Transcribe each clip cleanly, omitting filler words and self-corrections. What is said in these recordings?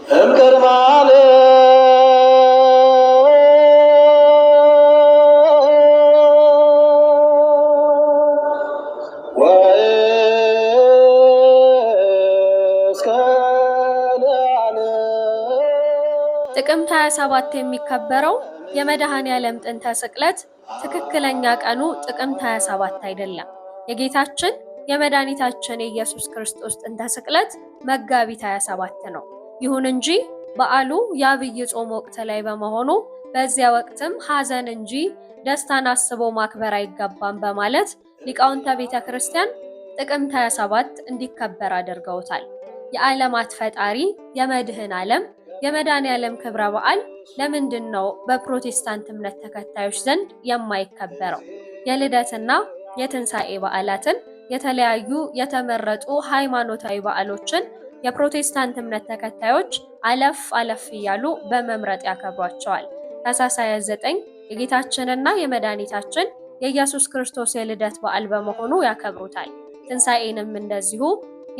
እምቅድማለ ጥቅምት 27 የሚከበረው የመድኃኔ ዓለም ጥንተ ስቅለት ትክክለኛ ቀኑ ጥቅምት 27 አይደለም። የጌታችን የመድኃኒታችን የኢየሱስ ክርስቶስ ጥንተ ስቅለት መጋቢት 27 ነው። ይሁን እንጂ በዓሉ የአብይ ጾም ወቅት ላይ በመሆኑ በዚያ ወቅትም ሐዘን እንጂ ደስታን አስቦ ማክበር አይገባም በማለት ሊቃውንተ ቤተ ክርስቲያን ጥቅምት 27 እንዲከበር አድርገውታል። የዓለማት ፈጣሪ የመድህን ዓለም የመድኃኔ ዓለም ክብረ በዓል ለምንድን ነው በፕሮቴስታንት እምነት ተከታዮች ዘንድ የማይከበረው? የልደትና የትንሣኤ በዓላትን የተለያዩ የተመረጡ ሃይማኖታዊ በዓሎችን የፕሮቴስታንት እምነት ተከታዮች አለፍ አለፍ እያሉ በመምረጥ ያከብሯቸዋል። ታኅሳስ 29 የጌታችንና የመድኃኒታችን የኢየሱስ ክርስቶስ የልደት በዓል በመሆኑ ያከብሩታል። ትንሣኤንም እንደዚሁ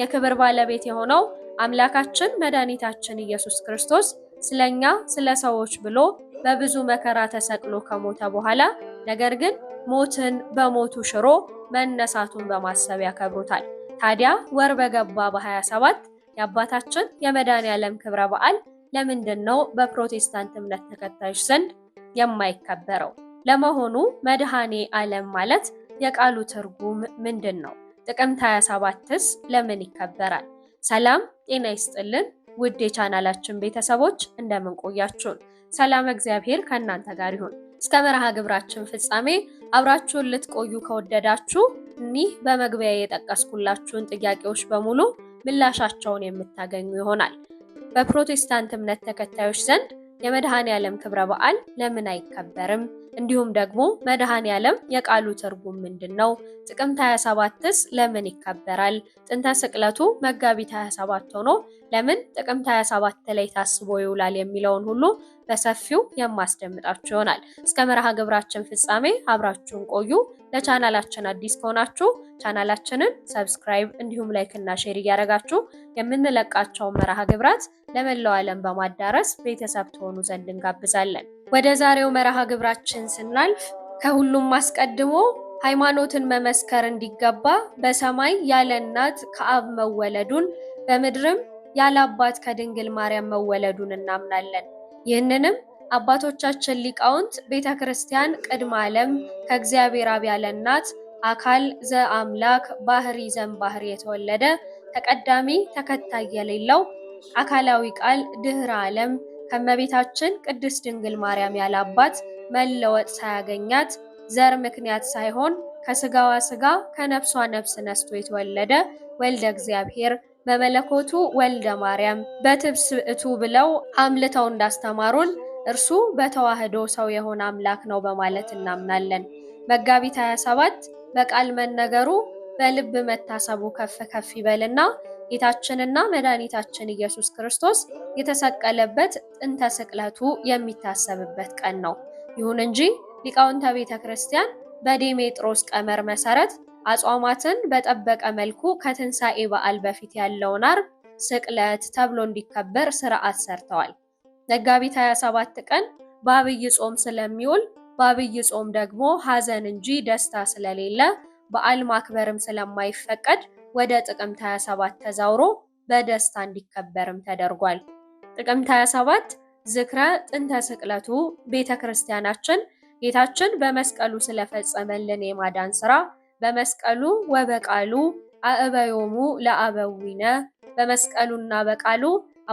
የክብር ባለቤት የሆነው አምላካችን መድኃኒታችን ኢየሱስ ክርስቶስ ስለኛ ስለ ሰዎች ብሎ በብዙ መከራ ተሰቅሎ ከሞተ በኋላ ነገር ግን ሞትን በሞቱ ሽሮ መነሳቱን በማሰብ ያከብሩታል። ታዲያ ወር በገባ በ27 የአባታችን የመድኃኔ ዓለም ክብረ በዓል ለምንድን ነው በፕሮቴስታንት እምነት ተከታዮች ዘንድ የማይከበረው? ለመሆኑ መድኃኔ ዓለም ማለት የቃሉ ትርጉም ምንድን ነው? ጥቅምት 27ስ ለምን ይከበራል? ሰላም ጤና ይስጥልን ውድ የቻናላችን ቤተሰቦች እንደምን ቆያችሁን? ሰላም እግዚአብሔር ከእናንተ ጋር ይሁን። እስከ መርሃ ግብራችን ፍጻሜ አብራችሁን ልትቆዩ ከወደዳችሁ እኒህ በመግቢያ የጠቀስኩላችሁን ጥያቄዎች በሙሉ ምላሻቸውን የምታገኙ ይሆናል። በፕሮቴስታንት እምነት ተከታዮች ዘንድ የመድኃኔ ዓለም ክብረ በዓል ለምን አይከበርም? እንዲሁም ደግሞ መድኃኔ ዓለም የቃሉ ትርጉም ምንድነው? ጥቅምት 27ስ ለምን ይከበራል? ጥንተ ስቅለቱ መጋቢት 27 ሆኖ ለምን ጥቅምት 27 ላይ ታስቦ ይውላል የሚለውን ሁሉ በሰፊው የማስደምጣችሁ ይሆናል። እስከ መርሃ ግብራችን ፍጻሜ አብራችሁን ቆዩ። ለቻናላችን አዲስ ከሆናችሁ ቻናላችንን ሰብስክራይብ እንዲሁም ላይክ እና ሼር እያደረጋችሁ የምንለቃቸው መርሃ ግብራት ለመላው ዓለም በማዳረስ ቤተሰብ ትሆኑ ዘንድ እንጋብዛለን። ወደ ዛሬው መርሃ ግብራችን ስናልፍ ከሁሉም አስቀድሞ ሃይማኖትን መመስከር እንዲገባ በሰማይ ያለ እናት ከአብ መወለዱን በምድርም ያለ አባት ከድንግል ማርያም መወለዱን እናምናለን። ይህንንም አባቶቻችን ሊቃውንት ቤተ ክርስቲያን ቅድመ ዓለም ከእግዚአብሔር አብ ያለ እናት አካል ዘአምላክ ባህሪ ዘእምባህሪ የተወለደ ተቀዳሚ ተከታይ የሌለው አካላዊ ቃል ድህረ ዓለም ከመቤታችን ቅድስት ድንግል ማርያም ያለ አባት መለወጥ ሳያገኛት ዘር ምክንያት ሳይሆን ከስጋዋ ስጋ ከነፍሷ ነፍስ ነስቶ የተወለደ ወልደ እግዚአብሔር በመለኮቱ ወልደ ማርያም በትብስብእቱ ብለው አምልተው እንዳስተማሩን እርሱ በተዋህዶ ሰው የሆነ አምላክ ነው በማለት እናምናለን። መጋቢት 27 በቃል መነገሩ በልብ መታሰቡ ከፍ ከፍ ይበልና ጌታችንና መድኃኒታችን ኢየሱስ ክርስቶስ የተሰቀለበት ጥንተ ስቅለቱ የሚታሰብበት ቀን ነው። ይሁን እንጂ ሊቃውንተ ቤተ ክርስቲያን በዴሜጥሮስ ቀመር መሰረት አጽዋማትን በጠበቀ መልኩ ከትንሣኤ በዓል በፊት ያለውን ዓርብ ስቅለት ተብሎ እንዲከበር ስርዓት ሰርተዋል። መጋቢት 27 ቀን በአብይ ጾም ስለሚውል በአብይ ጾም ደግሞ ሐዘን እንጂ ደስታ ስለሌለ በዓል ማክበርም ስለማይፈቀድ ወደ ጥቅምት 27 ተዛውሮ በደስታ እንዲከበርም ተደርጓል። ጥቅምት 27 ዝክረ ጥንተ ስቅለቱ ቤተ ክርስቲያናችን ጌታችን በመስቀሉ ስለፈጸመልን የማዳን ሥራ በመስቀሉ ወበቃሉ አእበዮሙ ለአበዊነ በመስቀሉና በቃሉ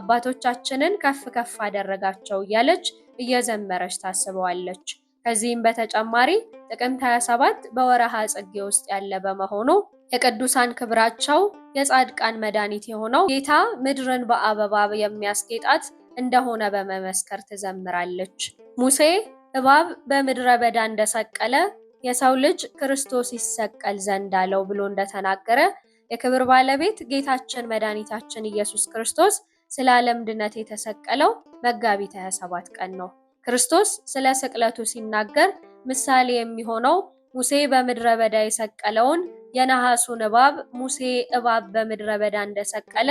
አባቶቻችንን ከፍ ከፍ አደረጋቸው እያለች እየዘመረች ታስበዋለች። ከዚህም በተጨማሪ ጥቅምት 27 በወረሃ ጽጌ ውስጥ ያለ በመሆኑ የቅዱሳን ክብራቸው የጻድቃን መድኃኒት የሆነው ጌታ ምድርን በአበባ የሚያስጌጣት እንደሆነ በመመስከር ትዘምራለች። ሙሴ እባብ በምድረ በዳ እንደሰቀለ የሰው ልጅ ክርስቶስ ይሰቀል ዘንድ አለው ብሎ እንደተናገረ የክብር ባለቤት ጌታችን መድኃኒታችን ኢየሱስ ክርስቶስ ስለ ዓለም ድነት የተሰቀለው መጋቢት 27 ቀን ነው። ክርስቶስ ስለ ስቅለቱ ሲናገር ምሳሌ የሚሆነው ሙሴ በምድረ በዳ የሰቀለውን የነሐሱን እባብ ሙሴ እባብ በምድረ በዳ እንደሰቀለ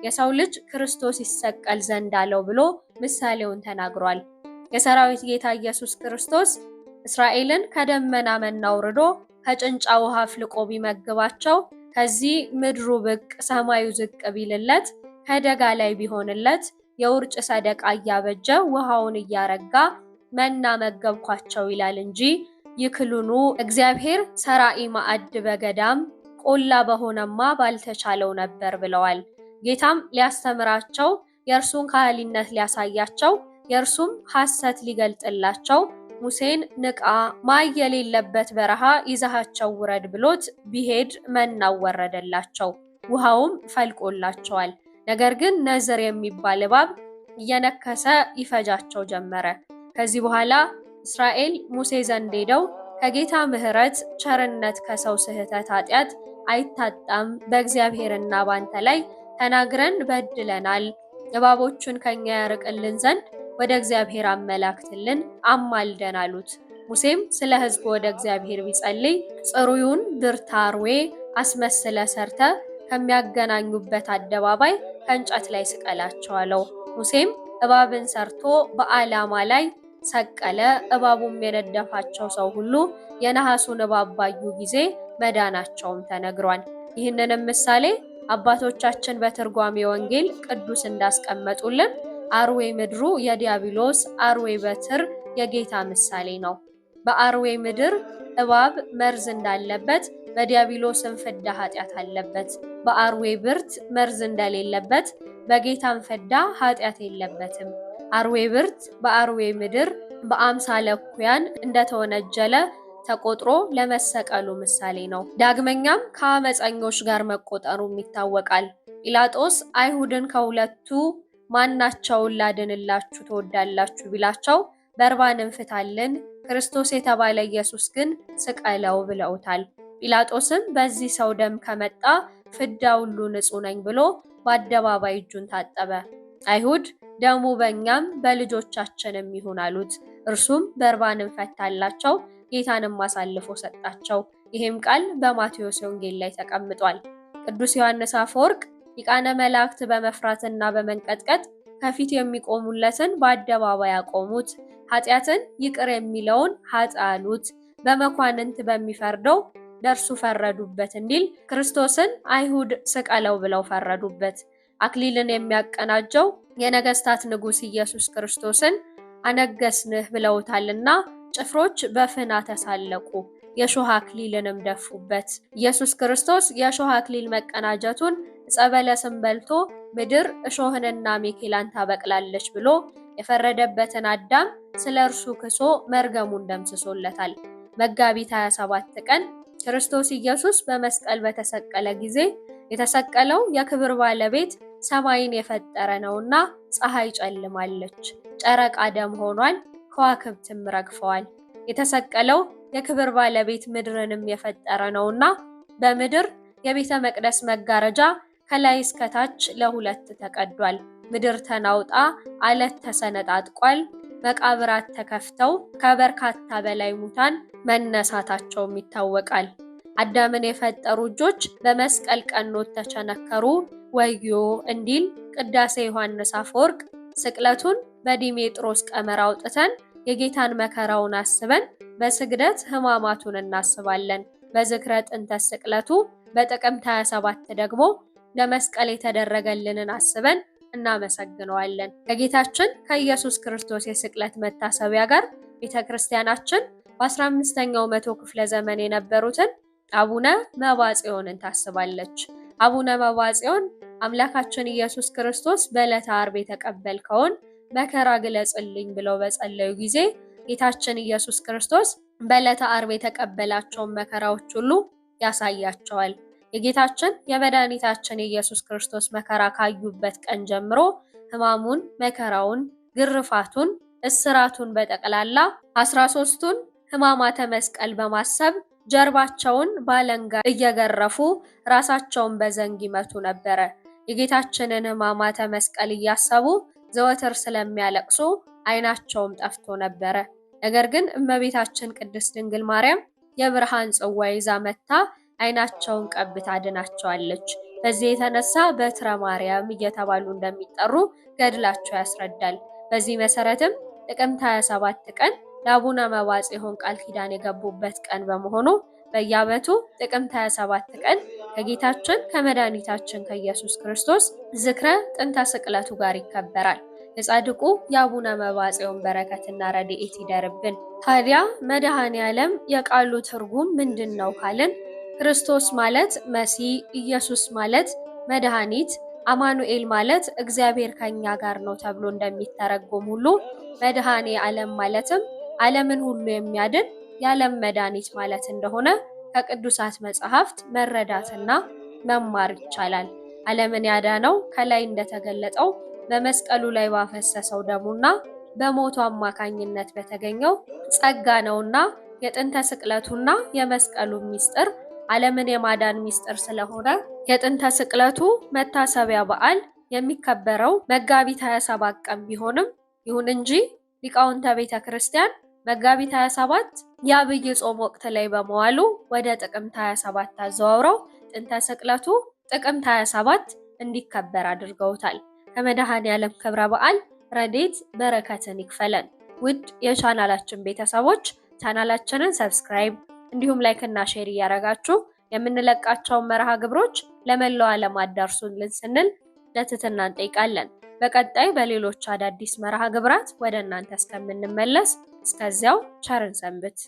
የሰው ልጅ ክርስቶስ ይሰቀል ዘንድ አለው ብሎ ምሳሌውን ተናግሯል። የሰራዊት ጌታ ኢየሱስ ክርስቶስ እስራኤልን ከደመና መና አውርዶ ከጭንጫ ውሃ አፍልቆ ቢመግባቸው ከዚህ ምድሩ ብቅ ሰማዩ ዝቅ ቢልለት ከደጋ ላይ ቢሆንለት የውርጭ ሰደቃ እያበጀ ውሃውን እያረጋ መና መገብኳቸው ይላል እንጂ ይክሉኑ እግዚአብሔር ሰራኢ ማዕድ በገዳም ቆላ በሆነማ ባልተቻለው ነበር ብለዋል። ጌታም ሊያስተምራቸው የእርሱን ካህሊነት ሊያሳያቸው የእርሱም ሐሰት ሊገልጥላቸው ሙሴን ንቃ ማይ የሌለበት በረሃ ይዛሃቸው ውረድ ብሎት ቢሄድ መናው ወረደላቸው፣ ውሃውም ፈልቆላቸዋል። ነገር ግን ነዝር የሚባል እባብ እየነከሰ ይፈጃቸው ጀመረ። ከዚህ በኋላ እስራኤል ሙሴ ዘንድ ሄደው ከጌታ ምሕረት ቸርነት ከሰው ስህተት ኃጢአት አይታጣም፣ በእግዚአብሔርና ባንተ ላይ ተናግረን በድለናል፣ እባቦቹን ከኛ ያርቅልን ዘንድ ወደ እግዚአብሔር አመላክትልን አማልደን አሉት። ሙሴም ስለ ሕዝቡ ወደ እግዚአብሔር ቢጸልይ ጽሩዩን ብርታ አርዌ አስመስለ ሰርተ ከሚያገናኙበት አደባባይ ከእንጨት ላይ ስቀላቸው አለው። ሙሴም እባብን ሰርቶ በዓላማ ላይ ሰቀለ። እባቡም የነደፋቸው ሰው ሁሉ የነሐሱን እባብ ባዩ ጊዜ መዳናቸውም ተነግሯል። ይህንንም ምሳሌ አባቶቻችን በትርጓሜ ወንጌል ቅዱስ እንዳስቀመጡልን አርዌ ምድሩ የዲያብሎስ አርዌ በትር የጌታ ምሳሌ ነው። በአርዌ ምድር እባብ መርዝ እንዳለበት በዲያብሎስም ፍዳ ኃጢአት አለበት። በአርዌ ብርት መርዝ እንደሌለበት በጌታም ፍዳ ኃጢአት የለበትም። አርዌ ብርት በአርዌ ምድር በአምሳለ እኩያን እንደተወነጀለ ተቆጥሮ ለመሰቀሉ ምሳሌ ነው። ዳግመኛም ከአመፀኞች ጋር መቆጠሩም ይታወቃል። ጲላጦስ አይሁድን ከሁለቱ ማናቸውን ላድንላችሁ ትወዳላችሁ ቢላቸው በርባንን ፍታልን፣ ክርስቶስ የተባለ ኢየሱስ ግን ስቀለው ብለውታል። ጲላጦስም በዚህ ሰው ደም ከመጣ ፍዳ ሁሉ ንጹሕ ነኝ ብሎ በአደባባይ እጁን ታጠበ። አይሁድ ደሙ በእኛም በልጆቻችንም ይሁን አሉት። እርሱም በርባንን ፈታላቸው፣ ጌታንም አሳልፎ ሰጣቸው። ይህም ቃል በማቴዎስ ወንጌል ላይ ተቀምጧል። ቅዱስ ዮሐንስ አፈወርቅ ሊቃነ መላእክት በመፍራትና በመንቀጥቀጥ ከፊት የሚቆሙለትን በአደባባይ ያቆሙት፣ ኃጢአትን ይቅር የሚለውን ኃጥእ አሉት፣ በመኳንንት በሚፈርደው ለእርሱ ፈረዱበት እንዲል ክርስቶስን አይሁድ ስቀለው ብለው ፈረዱበት። አክሊልን የሚያቀናጀው የነገስታት ንጉሥ ኢየሱስ ክርስቶስን አነገስንህ ብለውታልና ጭፍሮች በፍና ተሳለቁ፣ የሾህ አክሊልንም ደፉበት። ኢየሱስ ክርስቶስ የሾህ አክሊል መቀናጀቱን ዕፀ በለስን በልቶ ምድር እሾህንና አሜኬላን ታበቅላለች ብሎ የፈረደበትን አዳም ስለ እርሱ ክሶ መርገሙን ደምስሶለታል። መጋቢት 27 ቀን ክርስቶስ ኢየሱስ በመስቀል በተሰቀለ ጊዜ የተሰቀለው የክብር ባለቤት ሰማይን የፈጠረ ነውና ፀሐይ ጨልማለች፣ ጨረቃ ደም ሆኗል፣ ከዋክብትም ረግፈዋል። የተሰቀለው የክብር ባለቤት ምድርንም የፈጠረ ነውና በምድር የቤተ መቅደስ መጋረጃ ከላይ እስከታች ለሁለት ተቀዷል። ምድር ተናውጣ አለት ተሰነጣጥቋል። መቃብራት ተከፍተው ከበርካታ በላይ ሙታን መነሳታቸውም ይታወቃል። አዳምን የፈጠሩ እጆች በመስቀል ቀኖት ተቸነከሩ ወዮ እንዲል ቅዳሴ ዮሐንስ አፈወርቅ ስቅለቱን በዲሜጥሮስ ቀመር አውጥተን የጌታን መከራውን አስበን በስግደት ሕማማቱን እናስባለን። በዝክረ ጥንተ ስቅለቱ በጥቅምት 27 ደግሞ ለመስቀል የተደረገልንን አስበን እናመሰግነዋለን። ከጌታችን ከኢየሱስ ክርስቶስ የስቅለት መታሰቢያ ጋር ቤተክርስቲያናችን በ15ኛው መቶ ክፍለ ዘመን የነበሩትን አቡነ መባጽዮንን ታስባለች። አቡነ መባጽዮን አምላካችን ኢየሱስ ክርስቶስ በዕለተ ዓርብ የተቀበልከውን መከራ ግለጽልኝ ብለው በጸለዩ ጊዜ ጌታችን ኢየሱስ ክርስቶስ በዕለተ ዓርብ የተቀበላቸውን መከራዎች ሁሉ ያሳያቸዋል። የጌታችን የመድኃኒታችን የኢየሱስ ክርስቶስ መከራ ካዩበት ቀን ጀምሮ ሕማሙን፣ መከራውን፣ ግርፋቱን፣ እስራቱን በጠቅላላ 13ቱን ሕማማተ መስቀል በማሰብ ጀርባቸውን ባለንጋ እየገረፉ ራሳቸውን በዘንግ ይመቱ ነበረ። የጌታችንን ሕማማተ መስቀል እያሰቡ ዘወትር ስለሚያለቅሱ ዓይናቸውም ጠፍቶ ነበረ። ነገር ግን እመቤታችን ቅድስት ድንግል ማርያም የብርሃን ጽዋ ይዛ መጥታ ዓይናቸውን ቀብታ አድናቸዋለች። በዚህ የተነሳ በትረ ማርያም እየተባሉ እንደሚጠሩ ገድላቸው ያስረዳል። በዚህ መሰረትም ጥቅምት 27 ቀን ለአቡነ መብዓ ጽዮን ቃል ኪዳን የገቡበት ቀን በመሆኑ በየዓመቱ ጥቅምት 27 ቀን ከጌታችን ከመድኃኒታችን ከኢየሱስ ክርስቶስ ዝክረ ጥንተ ስቅለቱ ጋር ይከበራል። የጻድቁ የአቡነ መብዓ ጽዮን በረከትና ረድኤት ይደርብን። ታዲያ መድኃኔ ዓለም የቃሉ ትርጉም ምንድን ነው ካልን ክርስቶስ ማለት መሲህ፣ ኢየሱስ ማለት መድኃኒት፣ አማኑኤል ማለት እግዚአብሔር ከኛ ጋር ነው ተብሎ እንደሚተረጎም ሁሉ መድኃኔ ዓለም ማለትም ዓለምን ሁሉ የሚያድን የዓለም መድኃኒት ማለት እንደሆነ ከቅዱሳት መጽሐፍት መረዳትና መማር ይቻላል። ዓለምን ያዳነው ከላይ እንደተገለጠው በመስቀሉ ላይ ባፈሰሰው ደሙና በሞቱ አማካኝነት በተገኘው ጸጋ ነውና የጥንተ ስቅለቱና የመስቀሉ ምስጢር ዓለምን የማዳን ምስጢር ስለሆነ የጥንተ ስቅለቱ መታሰቢያ በዓል የሚከበረው መጋቢት 27 ቀን ቢሆንም ይሁን እንጂ ሊቃውንተ ቤተ ክርስቲያን መጋቢት 27 የአብይ ጾም ወቅት ላይ በመዋሉ ወደ ጥቅምት 27 አዘዋውረው ጥንተ ስቅለቱ ጥቅምት 27 እንዲከበር አድርገውታል። ከመድኃኔ ዓለም ክብረ በዓል ረድኤት በረከትን ይክፈለን። ውድ የቻናላችን ቤተሰቦች ቻናላችንን ሰብስክራይብ እንዲሁም ላይክ እና ሼር እያደረጋችሁ የምንለቃቸውን መርሃ ግብሮች ለመላው ዓለም አዳርሱልን ስንል ለትህትና እንጠይቃለን። በቀጣይ በሌሎች አዳዲስ መርሃ ግብራት ወደ እናንተ እስከምንመለስ እስከዚያው ቸርን ሰንብት።